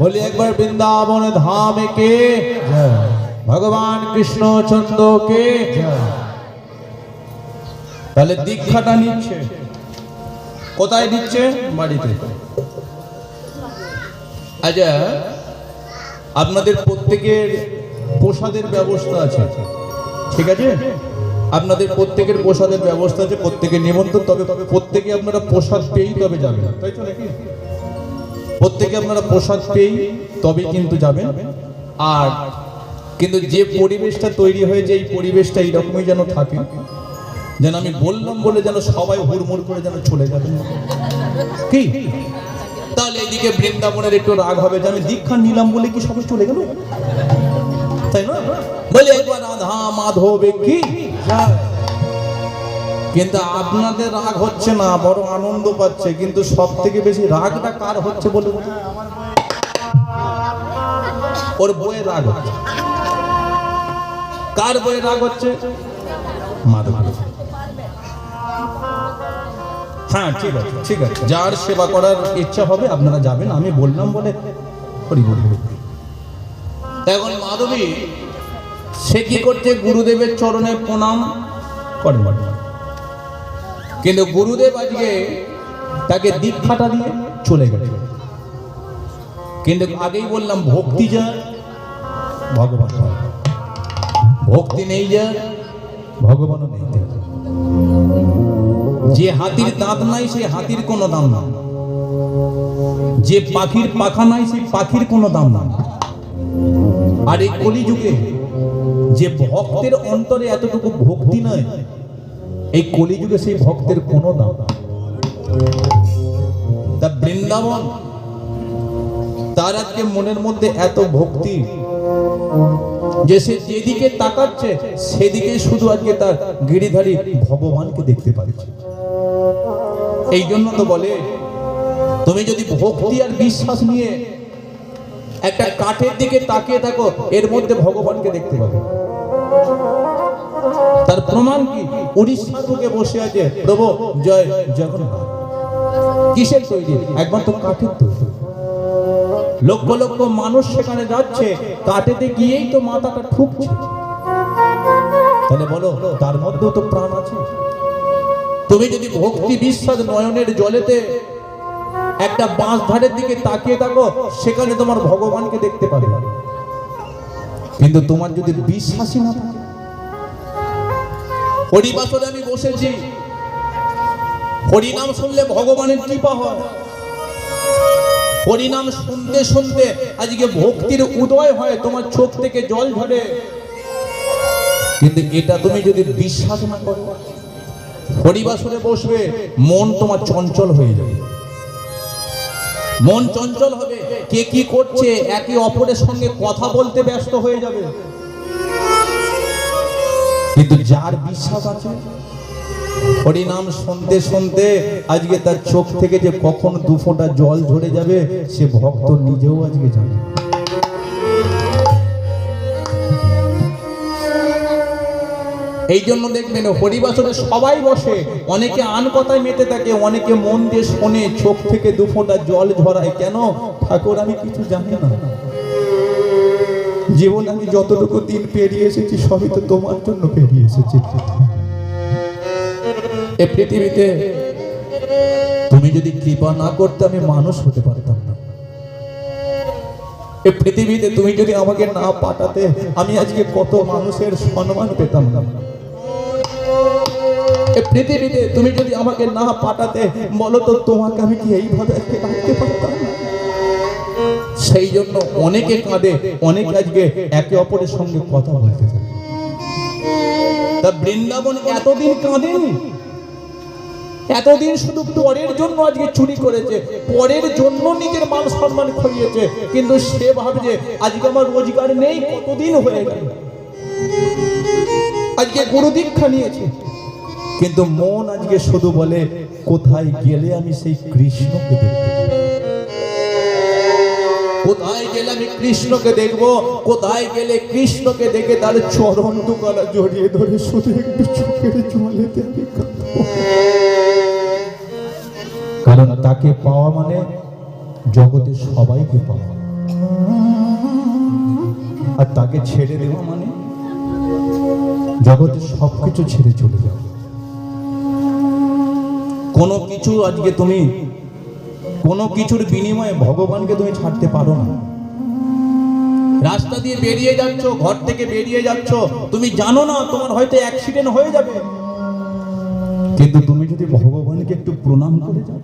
बोले एक बार वृंदावन धाम के भगवान कृष्ण चंद्र के তাহলে দীক্ষাটা নিচ্ছে কোথায় দিচ্ছে বাড়িতে আচ্ছা আপনাদের প্রত্যেকের প্রসাদের ব্যবস্থা আছে ঠিক আছে আপনাদের প্রত্যেকের প্রসাদের ব্যবস্থা আছে প্রত্যেকের নিমন্ত্রণ তবে প্রত্যেকে আপনারা প্রসাদ পেয়েই তবে যাবেন তাই তো নাকি প্রত্যেকে আপনারা প্রসাদ পেয়েই তবে কিন্তু যাবেন আর কিন্তু যে পরিবেশটা তৈরি হয়েছে এই পরিবেশটা এইরকমই যেন থাকে যেন আমি বললাম বলে যেন সবাই হুড়মুড় করে যেন চলে যাবেন কি তাহলে এইদিকে বৃন্দাবনের একটু রাগ হবে যে আমি দীক্ষা নিলাম বলে কি সবাই চলে গেল তাই না বলে একবার রাধা মাধব কি কিন্তু আপনাদের রাগ হচ্ছে না বড় আনন্দ পাচ্ছে কিন্তু সব থেকে বেশি রাগটা কার হচ্ছে বলুন ওর বইয়ের রাগ হচ্ছে কার বইয়ের রাগ হচ্ছে মাধব হ্যাঁ ঠিক আছে ঠিক আছে যার সেবা করার ইচ্ছা হবে আপনারা যাবেন আমি বললাম বলে হরি বলি এখন মাধবী সে কি করছে গুরুদেবের চরণে প্রণাম করেন কিন্তু গুরুদেব আজকে তাকে দীক্ষাটা দিয়ে চলে গেছে কিন্তু আগেই বললাম ভক্তি যা ভগবান ভক্তি নেই যা ভগবানও নেই যে হাতির দাঁত নাই সেই হাতির কোনো দাম নাই যে পাখির পাখা নাই সেই পাখির কোনো দাম নাই আর এই কলিযুগে যে ভক্তের অন্তরে এতটুকু ভক্তি নাই এই কলিযুগে সেই ভক্তের কোনো দাম তা বৃন্দাবন তার আজকে মনের মধ্যে এত ভক্তি যে সে যেদিকে তাকাচ্ছে সেদিকে শুধু আজকে তার গিরিধারী ভগবানকে দেখতে পাচ্ছে এই জন্য তো বলে তুমি যদি ভক্তি আর বিশ্বাস নিয়ে একটা কাঠের দিকে তাকিয়ে থাকো এর মধ্যে ভগবানকে দেখতে পাবে তার প্রমাণ কি উড়িষ্যা থেকে বসে আছে প্রভু জয় জগন্নাথ কিসের তৈরি? একবার তো কাঠের তৈরি। লক্ষ লক্ষ মানুষ সেখানে যাচ্ছে, কাঠেতে গিয়েই তো মাথাটা ঠুকছে। তাহলে বলো, তার মধ্যেও তো প্রাণ আছে। তুমি যদি ভক্তি বিশ্বাস নয়নের জলেতে একটা বাঁশ ধারের দিকে তাকিয়ে থাকো, সেখানে তোমার ভগবানকে দেখতে পাবে। কিন্তু তোমার যদি বিশ্বাসই না থাকে, হরিবাসরে আমি বসেছি, হরিনাম শুনলে ভগবানের কৃপা হয়। হরিনাম শুনতে শুনতে আজকে ভক্তির উদয় হয়, তোমার চোখ থেকে জল ঝরে। কিন্তু এটা তুমি যদি বিশ্বাস না করো, হরিবাসরে বসবে, মন তোমার চঞ্চল হয়ে যাবে। মন চঞ্চল হবে, কে কি করছে একে অপরের সঙ্গে কথা বলতে ব্যস্ত হয়ে যাবে। কিন্তু যার বিশ্বাস আছে, হরিনাম শুনতে শুনতে আজকে তার চোখ থেকে যে কখন দু ফোঁটা জল ঝরে যাবে, সে ভক্ত নিজেও আজকে জানে। এই জন্য দেখবেন হরিবাসরে সবাই বসে, অনেকে আন কথায় মেতে থাকে, অনেকে মন দিয়ে শোনে, চোখ থেকে দু ফোঁটা জল ঝরায়। কেন? ঠাকুর আমি কিছু জানি না, জীবন আমি যতটুকু দিন পেরিয়ে এসেছি সবই তো তোমার জন্য পেরিয়ে এসেছি। এই পৃথিবীতে তুমি যদি কৃপা না করতে আমি মানুষ হতে পারতাম না। এই পৃথিবীতে তুমি যদি আমাকে না পাঠাতে আমি আজকে কত মানুষের সম্মান পেতাম না। এই পৃথিবীতে তুমি যদি আমাকে না পাঠাতে, বলো তো তোমাকে আমি কি এইভাবে রাখতে পারতাম না? সেই জন্য অনেকে কাঁদে, অনেকে আজকে একে অপরের সঙ্গে কথা বলতে থাকে। তা বৃন্দাবন এতদিন কাঁদেনি, এতদিন শুধু পরের জন্য আজকে চুরি করেছে, পরের জন্য নিজের মান সম্মান খইয়েছে। কিন্তু সে ভাবছে আজকে আমার রোজগার নেই, কতদিন হয়ে গেল, আজকে গুরু দীক্ষা নিয়েছে। কিন্তু মন আজকে শুধু বলে কোথায় গেলে আমি সেই কৃষ্ণকে দেখব, কোথায় গেলে আমি কৃষ্ণকে দেখবো, কোথায় গেলে কৃষ্ণকে দেখে তার চরণ দুগলা জড়িয়ে ধরে শুধু একটু চোখের জলেতে আমি কাঁদবো। কারণ তাকে পাওয়া মানে জগতে সবাইকে পাওয়া, আর তাকে ছেড়ে দেওয়া মানে জগতে সবকিছু ছেড়ে চলে যাওয়া। কোনো কিছু আজকে তুমি কোনো কিছুর বিনিময়ে ভগবানকে তুমি ছাড়তে পারো না। রাস্তা দিয়ে বেরিয়ে যাচ্ছ, ঘর থেকে বেরিয়ে যাচ্ছ, তুমি জানো না তোমার হয়তো অ্যাক্সিডেন্ট হয়ে যাবে, কিন্তু তুমি যদি ভগবানকে একটু প্রণাম করে যাও,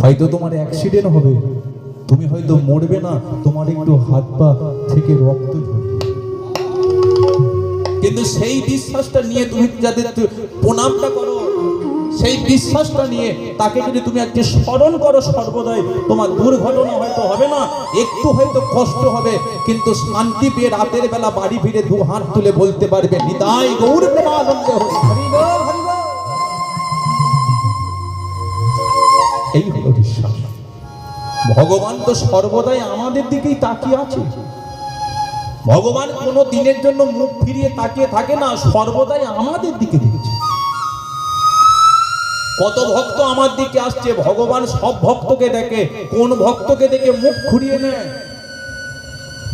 হয়তো তোমার অ্যাক্সিডেন্ট হবে, তুমি হয়তো মরবে না, তোমার একটু হাত পা থেকে রক্ত ঝরবে। কিন্তু সেই বিশ্বাসটা নিয়ে তুমি যাদের প্রণামটা করো, সেই বিশ্বাসটা নিয়ে তাকে যদি তুমি আজকে স্মরণ করো সর্বদাই, তোমার দুর্ঘটনা হয়তো হবে না, একটু হয়তো কষ্ট হবে, কিন্তু শান্তি পেয়ে রাতের বেলা বাড়ি ফিরে দু হাত তুলে বলতে পারবে নিতাই গৌর প্রেমানন্দে হরি হরি বল হরি বল। এই হলো বিশ্বাস। ভগবান তো সর্বদাই আমাদের দিকেই তাকিয়ে আছে। ভগবান কোনো দিনের জন্য মুখ ফিরিয়ে তাকিয়ে থাকে না, সর্বদাই আমাদের দিকে দেখছে। কত ভক্ত আমার দিকে আসছে, ভগবান সব ভক্তকে দেখে, কোন ভক্তকে দেখে মুখ ঘুরিয়ে নেয়?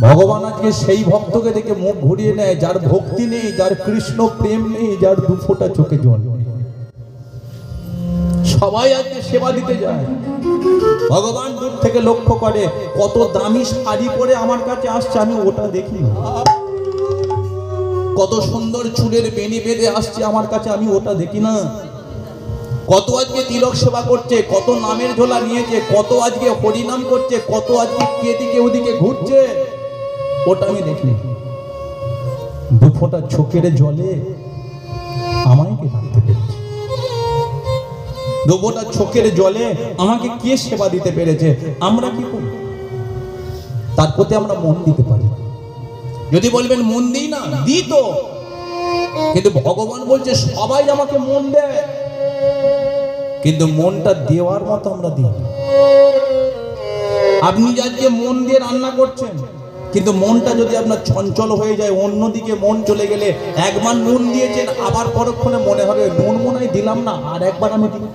ভগবান আজকে সেই ভক্তকে দেখে মুখ ঘুরিয়ে নেয় যার ভক্তি নেই, যার কৃষ্ণ প্রেম নেই, যার দু ফোঁটা চোখে জল নেই। সবাই আজকে সেবা দিতে যায়। ভগবান দূর থেকে লক্ষ্য করে, কত দামি শাড়ি পরে আমার কাছে আসছে, আমি ওটা দেখি না। কত সুন্দর চুলের বেনি বেঁধে আসছে আমার কাছে, আমি ওটা দেখি না। কত আজকে তিলক সেবা করছে, কত নামের ঝোলা নিয়েছে, কত আজকে হরিনাম করছে, কত আজকে এদিকে ওদিকে ঘুরছে, ওটা আমি দেখি। দু ফোঁটা চোখের জলে আমায় কে রাখতে পেরেছে? দু ফোঁটা চোখের জলে আমাকে কে সেবা দিতে পেরেছে? আমরা কি করি? তার প্রতি আমরা মন দিতে পারি। যদি বলবেন মন দিই না, দিই তো, কিন্তু ভগবান বলছে সবাই আমাকে মন দেয়, কিন্তু মনটা দেওয়ার মতো আমরা দিই। আপনি আজকে মন দিয়ে রান্না করছেন, কিন্তু মনটা যদি আপনার চঞ্চল হয়ে যায়, অন্যদিকে মন চলে গেলে, একবার নুন দিয়েছেন, আবার পরক্ষণে মনে হবে নুন মনে হয় দিলাম না, আর একবার আমি দিই।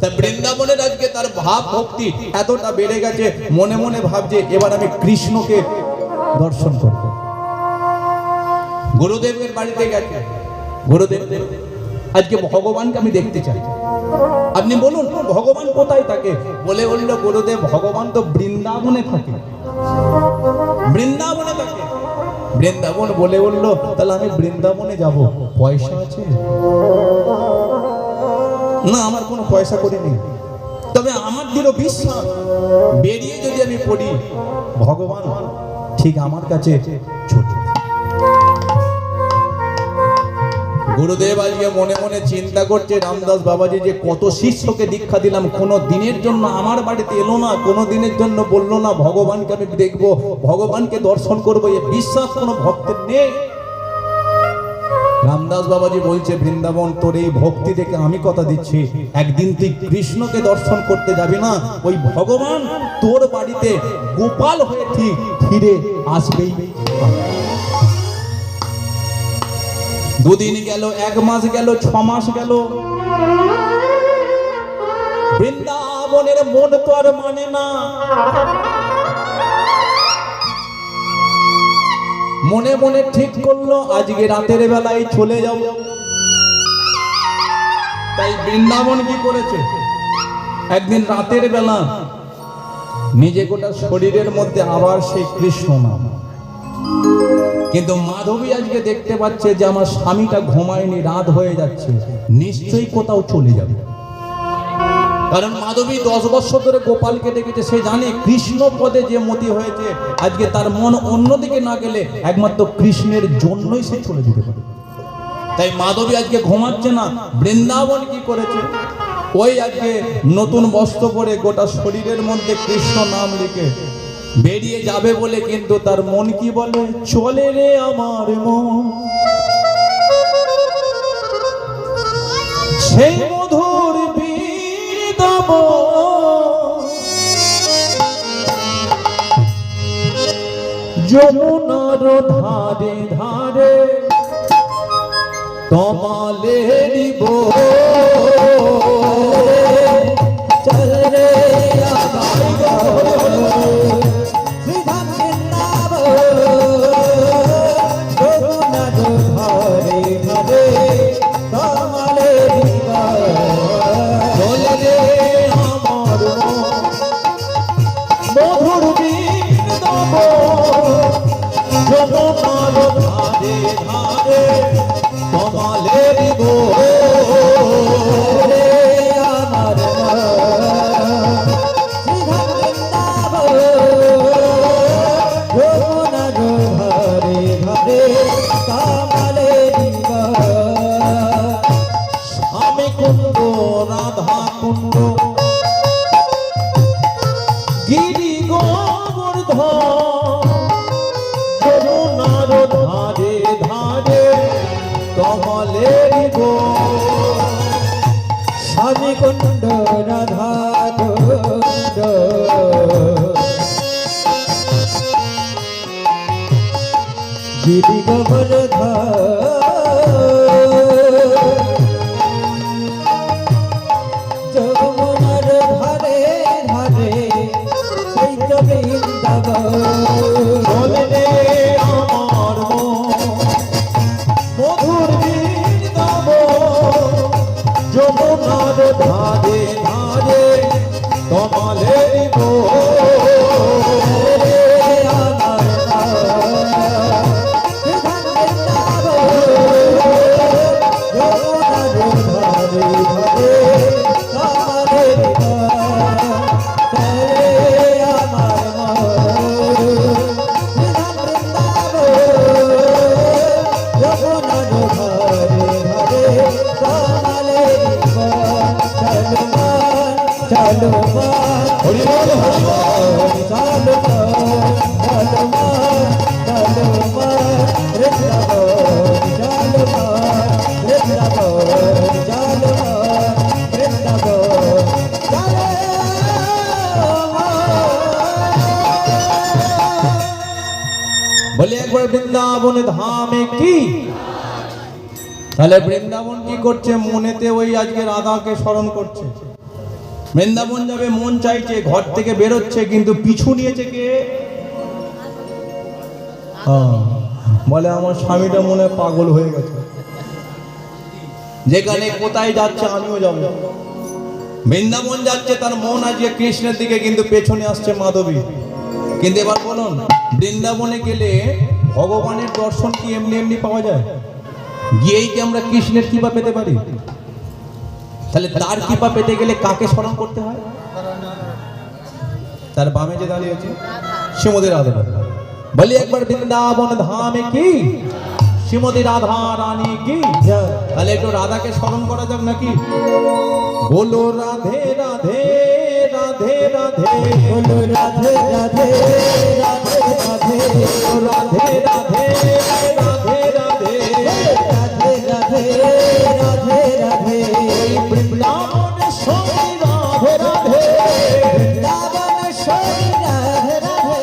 তা বৃন্দাবনের আজকে তার ভাব ভক্তি এতটা বেড়ে গেছে, মনে মনে ভাবছে এবার আমি কৃষ্ণকে দর্শন করব। গুরুদেবের বাড়িতে গেছে, গুরুদেব আজকে ভগবানকে আমি দেখতে চাই, আপনি বলুন ভগবান কোথায় থাকে? বলে বলল গুরুদেব ভগবান তো বৃন্দাবনে থাকে, বৃন্দাবনে থাকে। বৃন্দাবন বলে বলল তাহলে আমি বৃন্দাবনে যাব, পয়সা আছে? না, আমার কোনো পয়সা করি নেই, তবে আমার দৃঢ় বিশ্বাস বেরিয়ে যদি আমি পড়ি ভগবান ঠিক আমার কাছে ছোট। গুরুদেব আজকে মনে মনে চিন্তা করছে, রামদাস বাবাজি যে কত শিষ্যকে দীক্ষা দিলাম, কোনো দিনের জন্য আমার বাড়িতে এলো না, কোনো দিনের জন্য বললো না ভগবানকে আমি দেখবো, ভগবানকে দর্শন করবো, এ বিশ্বাস কোনো ভক্তের নেই। রামদাস বাবাজি বলছে বৃন্দাবন তোর এই ভক্তি দেখে আমি কথা দিচ্ছি, একদিন তুই কৃষ্ণকে দর্শন করতে যাবি না, ওই ভগবান তোর বাড়িতে গোপাল হয়ে ঠিক ফিরে আসবেই। দুদিন গেল, 1 মাস গেল, 6 মাস গেল, বৃন্দাবনের মন তো আর মানে না। মনে মনে ঠিক করলো আজকে রাতের বেলায় চলে যাব। তাই বৃন্দাবন কি করেছে, একদিন রাতের বেলা নিজে গোটা শরীরের মধ্যে আবার সেই কৃষ্ণ নাম। কিন্তু মাধবী আজকে দেখতে পাচ্ছে যে আমার স্বামীটা ঘুমায়নি, রাত হয়ে যাচ্ছে, নিশ্চয়ই কোথাও চলে যাবে। কারণ মাধবী 10 বছর ধরে গোপালকে দেখেছে, সে জানে কৃষ্ণ পদে যে মতি হয়েছে, আজকে তার মন অন্যদিকে না গেলে একমাত্র কৃষ্ণের জন্যই সে চলে যেতে পারে। তাই মাধবী আজকে ঘুমাচ্ছে না। বৃন্দাবন কি করেছে, ওই আজকে নতুন বস্ত্র পরে গোটা শরীরের মধ্যে কৃষ্ণ নাম লিখে বেরিয়ে যাবে বলে, কিন্তু তার মন কি বলে, চলে রে আমার মন সেই মধুর যমুনার ধারে ধারে তমালে দিব চল রে কুণ্ড রাধা কুণ্ড গিরি গোবর্ধন যমুনার ধারে ধারে সেই বৃন্দাবন আমার মধুর বৃন্দাবন যমুনার ধারে ধারে তমালে গো বলে একবার বৃন্দাবন ধামে কি, তাহলে বৃন্দাবন কি করছে, মনেতে ওই আজকে রাধাকে স্মরণ করছে। বৃন্দাবন যাবে মন চাইছে, ঘর থেকে বেরোচ্ছে, কিন্তু পিছু নিয়েছে কে? বলে আমার স্বামীটা মনে হয় পাগল হয়ে গেছে, যেখানে কোথায় যাচ্ছে আমিও যাব। বৃন্দাবন যাচ্ছে, তার মন আজকে কৃষ্ণের দিকে, কিন্তু পেছনে আসছে মাধবী। কিন্তু এবার বলুন, বৃন্দাবনে গেলে ভগবানের দর্শন কি এমনি এমনি পাওয়া যায়? গিয়েই কি আমরা কৃষ্ণের কৃপা পেতে পারি? তাহলে তার কৃপা পেতে গেলে কাকে স্মরণ করতে হয়? তার বামে যে দাঁড়িয়ে আছে শ্রীমতী রাধা, বলি একবার বৃন্দাবন ধামে কি শ্রীমতী রাধা রানী কি। তাহলে একটু রাধাকে স্মরণ করা যাক নাকি? বলো রাধে রাধে রাধে রাধে, বলো রাধে রাধে রাধে রাধে, রাধে রাধে রাধে রাধে, রাধে রাধে রাধে রাধে, বৃন্দাবন স্বামী রাধে রাধে, বৃন্দাবন স্বামী রাধে রাধে,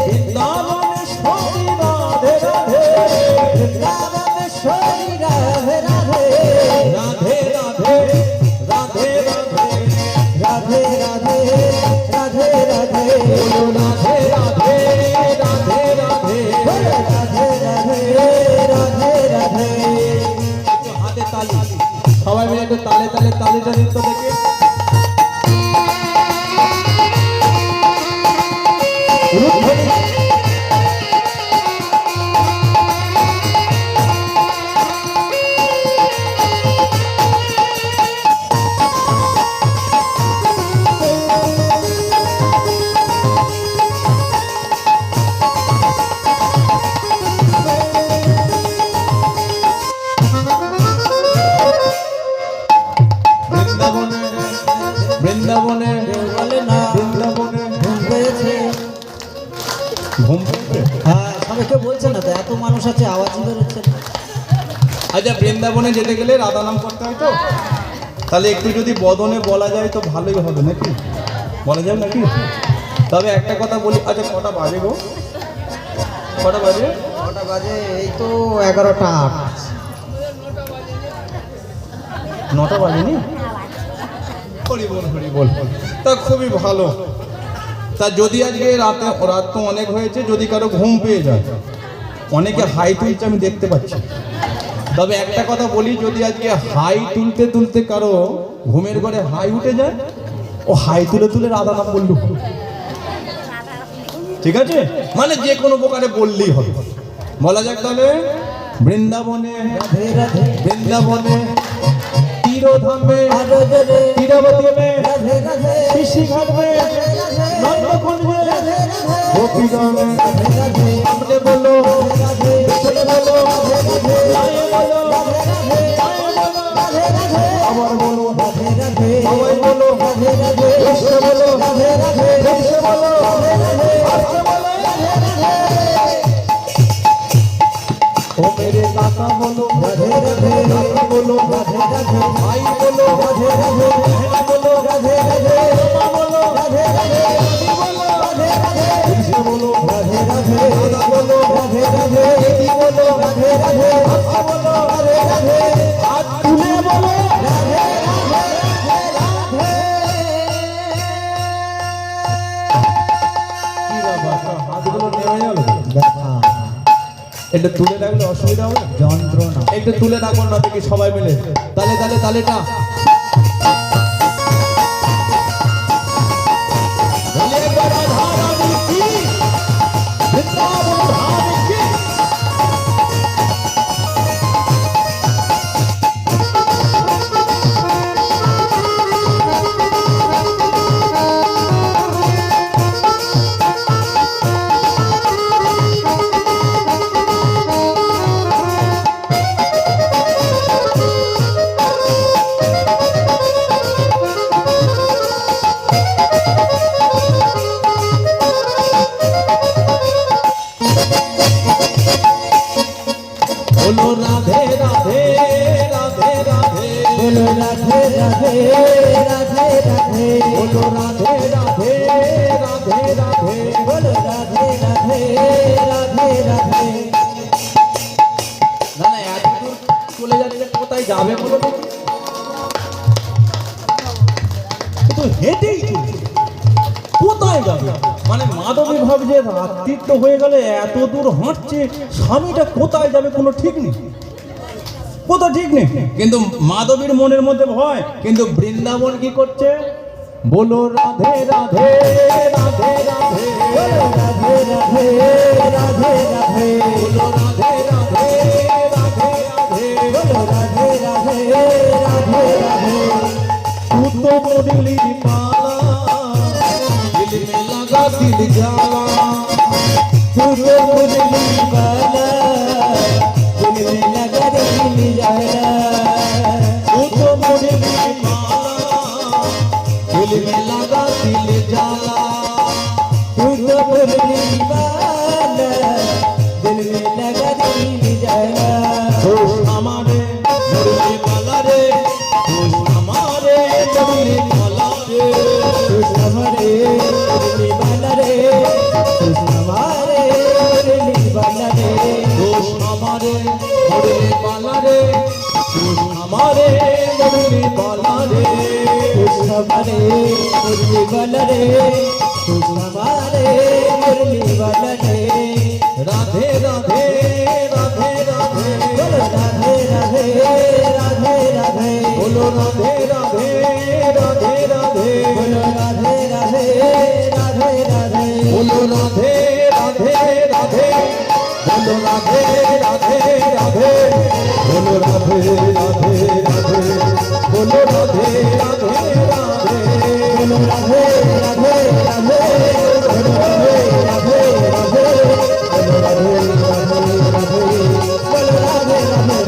বৃন্দাবন স্বামী রাধে রাধে, বৃন্দাবন স্বামী রাধে রাধে, রাধে রাধে রাধে রাধে, রাধে রাধে রাধে রাধে, বলো রাধে রাধে রাধে রাধে, রাধে রাধে রাধে রাধে। একটু হাতে তালি, সবাই মিলে একটু তালে তালে তালিটা নৃত্য দেখে। বৃন্দাবনে বলে না, বৃন্দাবনে ঘুম পেয়েছে, ঘুম পেয়েছে। হ্যাঁ, সবাইকে বলছে না তো, এত মানুষ আছে আওয়াজই বেরোচ্ছে না। আচ্ছা, বৃন্দাবনে যেতে গেলে রাধা নাম করতে হয় তো, তাহলে একটু যদি বদনে বলা যায় তো ভালোই হবে নাকি? বলা যায় নাকি? তবে একটা কথা বলি, আচ্ছা কটা বাজে গো? কটা বাজে? কটা বাজে? এই তো 11টা 8। 9টা বাজেনি? হরি বল হরি বল। তা খুবই ভালো। তা যদি আজকে রাত তো অনেক হয়েছে, যদি কারো ঘুম পেয়ে যায়, অনেকে হাই তুলছে আমি দেখতে পাচ্ছি। তবে একটা কথা বলি, যদি আজকে হাই তুলতে তুলতে কারো ঘুমের ঘরে হাই উঠে যায়, ও হাই তুলে তুলে রাধা নাম বলল, ঠিক আছে? মানে যে কোনো প্রকারে বললেই হবে। বলা যাক তাহলে, বৃন্দাবনে রাধে রাধে, বৃন্দাবনে तीरोधाम में, तीरावती में, ऋषि घाट में, नंदकुंज में, गोपीगंज में, अपने बोलो, चले बोलो, लाए बोलो, अमर बोलो, अमर बोलो, विश्व बोलो, विश्व बोलो, अर्थ बोलो, ओ मेरे काका बोलो, राधे राधे, काका बोलो, राधे राधे, भाई बोलो, राधे राधे, बहन बोलो, राधे राधे, मामा बोलो, राधे राधे, बोलो, राधे राधे, कृष्ण बोलो, राधे राधे, राधा बोलो, राधे राधे, दीदी बोलो, राधे राधे, भक्ता बोलो, राधे राधे, आज तूने बोलो, राधे राधे, राधे की बाबा हाथ बोलो नेमे जाओ ব্যথা, এটা তুলে রাখলে অসুবিধা হবে, যন্ত্রণা। একটু তুলে রাখুন না দেখি সবাই মিলে, তালে তালে তালেটা বলি একবার রাধা রানী কি, বৃন্দাবন ধাম কি। তো হেঁটেই চলছে, কোথায় যাবে? মানে মাধবী ভাবছে রাত্রি তো হয়ে গেলে এত দূর হাঁটছে, স্বামীটা কোথায় যাবে কোনো ঠিক নেই, কোথাও ঠিক নেই। কিন্তু মাধবীর মনের মধ্যে ভয়। কিন্তু বৃন্দাবন কি করছে? বলো রাধে রাধে রাধে রাধে রাধে রাধে রাধে রাধে বলো রাধে রাধে রাধে রাধে বলো রাধে রাধে রাধে রাধে तू तो मुरली माला दिल में लगा दिल जाला तू तो मुरली वाला दिल में लगा दिल जाला तू तो मुरली माला दिल में लगा दिल जाला तू तो मुरली वाला दिल में लगा दिल जाला दोष हमारे मुरली माला रे दोष हमारे मुरली माला रे तू हमारे मुरली वाला रे तू हमारे मुरली वाला रे दोष हमारे मुरली माला रे दोष हमारे मुरली माला रे तू हमारे मुरली वाला रे तू हमारे मुरली वाला रे राधे राधे राधे राधे बोलो राधे राधे राधे राधे बोलो राधे राधे राधे राधे बोलो राधे राधे राधे राधे बोलो राधे राधे राधे बोलो राधे राधे राधे बोलो राधे राधे राधे बोलो राधे राधे राधे बोलो राधे राधे राधे बोलो राधे राधे राधे बोलो राधे राधे राधे बोलो राधे राधे राधे बोलो राधे राधे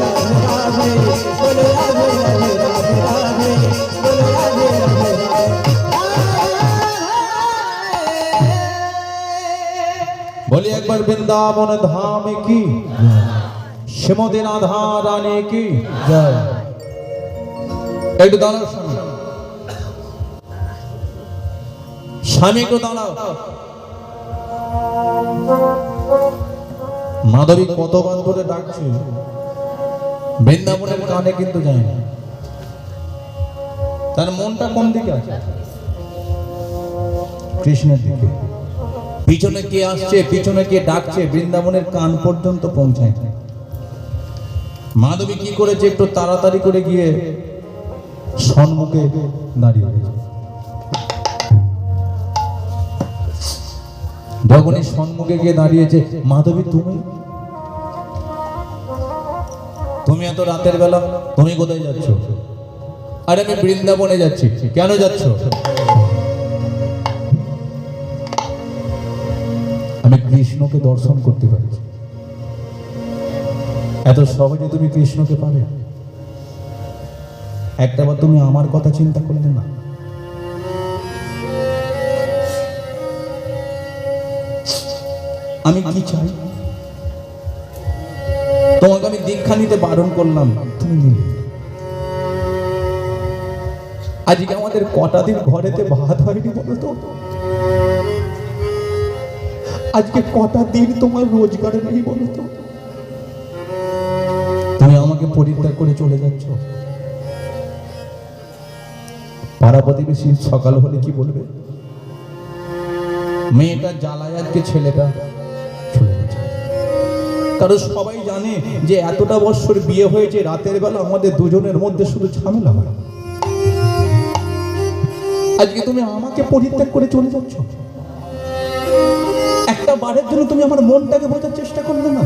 राधे राधे बोलो राधे राधे बोली एक बार वृंदावन धाम की श्रीमती राधा रानी की जय একটু দাঁড়াও স্বামী, স্বামী একটু দাঁড়াও। মাধবী কতবার ধরে ডাকছে, বৃন্দাবনের কানে কিন্তু যায় না। তার মনটা কোন দিকে আছে? কৃষ্ণের দিকে। পিছনে কে আসছে, পিছনে কে ডাকছে, বৃন্দাবনের কান পর্যন্ত পৌঁছায় না। মাধবী কি করেছে, একটু তাড়াতাড়ি করে গিয়ে সম্মুখে দাঁড়িয়ে গেছে। যখনই সম্মুখে গিয়ে দাঁড়িয়েছে, মাধবী তুমি তুমি এত রাতের বেলা তুমি কোথায় যাচ্ছ? আরে আমি বৃন্দাবনে যাচ্ছি। কেন যাচ্ছ? আমি কৃষ্ণকে দর্শন করতে পারছি। এত সহজে তুমি কৃষ্ণকে পাবে? একটাবার তুমি আমার কথা চিন্তা করলে না? আমি কি চাই? তোমাকে আমি দীক্ষা নিতে বারণ করলাম, তুমি নিলে। আজকে আমাদের কটা দিন ঘরেতে ভাত হয়নি বলো তো? আজকে কটা দিন তোমার রোজগার নেই বলো তো? তুমি আমাকে পরিত্যাগ করে চলে যাচ্ছ। পাড়া প্রতিবেশী সকাল হলে কি বলবে? মেয়েটা জ্বালায় আজকে ছেলেটা চলে গেছে। কারণ সবাই জানে যে এতটা বছর বিয়ে হয়েছে, রাতের বেলা আমাদের দুজনের মধ্যে শুধু ঝামেলা হয়। আজকে তুমি আমাকে পরিত্যাগ করে চলে যাচ্ছ। একটা বারের জন্য তুমি আমার মনটাকে বোঝার চেষ্টা করলে না?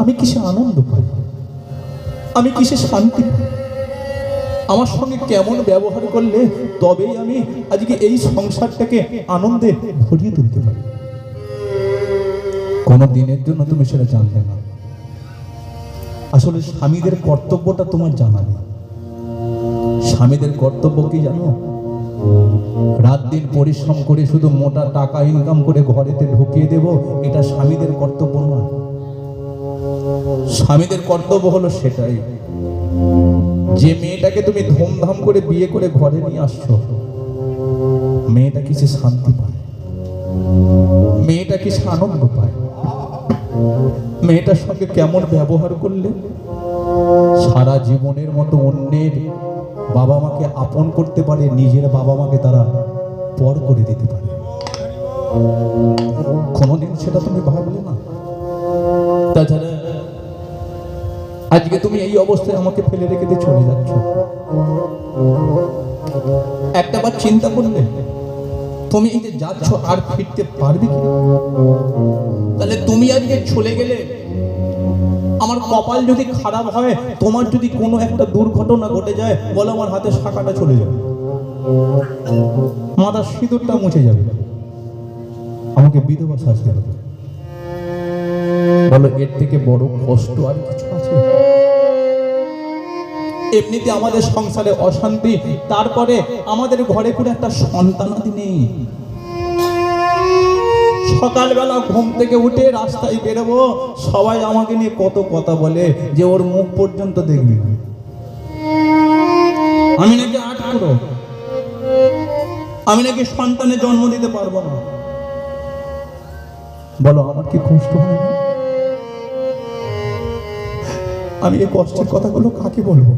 আমি কিসে আনন্দ পাই, আমি কিসে শান্তি পাই, আমার সঙ্গে কেমন ব্যবহার করলে তবেই আমি আজকে এই সংসারটাকে আনন্দে ভরিয়ে তুলতে পারি। কোনো দিনের জন্য তুমি সেটা জানলে না। আসলে স্বামীদের কর্তব্যটা তোমার জানা নেই। স্বামীদের কর্তব্য কি জানো? রাত দিন পরিশ্রম করে শুধু মোটা টাকা ইনকাম করে ঘরেতে ঢুকিয়ে দেব, এটা স্বামীদের কর্তব্য নয়। স্বামীদের কর্তব্য হলো সেটাই, যে মেয়েটাকে তুমি ধুমধাম করে বিয়ে করে ঘরে নিয়ে আসছো, মেয়েটা কিসে শান্তি পায়, মেয়েটা কিসে আনন্দ পায়, মেয়েটার সঙ্গে কেমন ব্যবহার করলে সারা জীবনের মতো অন্যের বাবা মাকে আপন করতে পারে, নিজের বাবা মাকে তারা পর করে দিতে পারে। কোনোদিন সেটা তুমি ভাবলে না? তাছাড়া আজকে তুমি এই অবস্থায় আমাকে ফেলে রেখে দিয়ে চলে যাচ্ছ, একটা বার চিন্তা করলে তুমি এই যে যাচ্ছ আর ফিরতে পারবে কি? তাহলে তুমি আজকে চলে গেলে আমার কপাল যদি খারাপ হয়, তোমার যদি কোনো একটা দুর্ঘটনা ঘটে যায়, বলো আমার হাতে শাখাটা চলে যাবে, মাথার সিঁদুরটা মুছে যাবে, আমাকে বিধবা শাস্তি হবে। বলো এর থেকে বড় কষ্ট আর কিছু আছে? এমনিতে আমাদের সংসারে অশান্তি, তারপরে আমাদের ঘরে কোনো একটা সন্তানাদি নেই। সকালবেলা ঘুম থেকে উঠে রাস্তায় বেরোবো, সবাই আমাকে নিয়ে কত কথা বলে যে ওর মুখ পর্যন্ত দেখবি, আমি নাকি আটকো, আমি নাকি সন্তানের জন্ম দিতে পারবো না। বলো আমার কি কষ্ট হয় না? আমি এই কষ্টের কথাগুলো কাকে বলবো?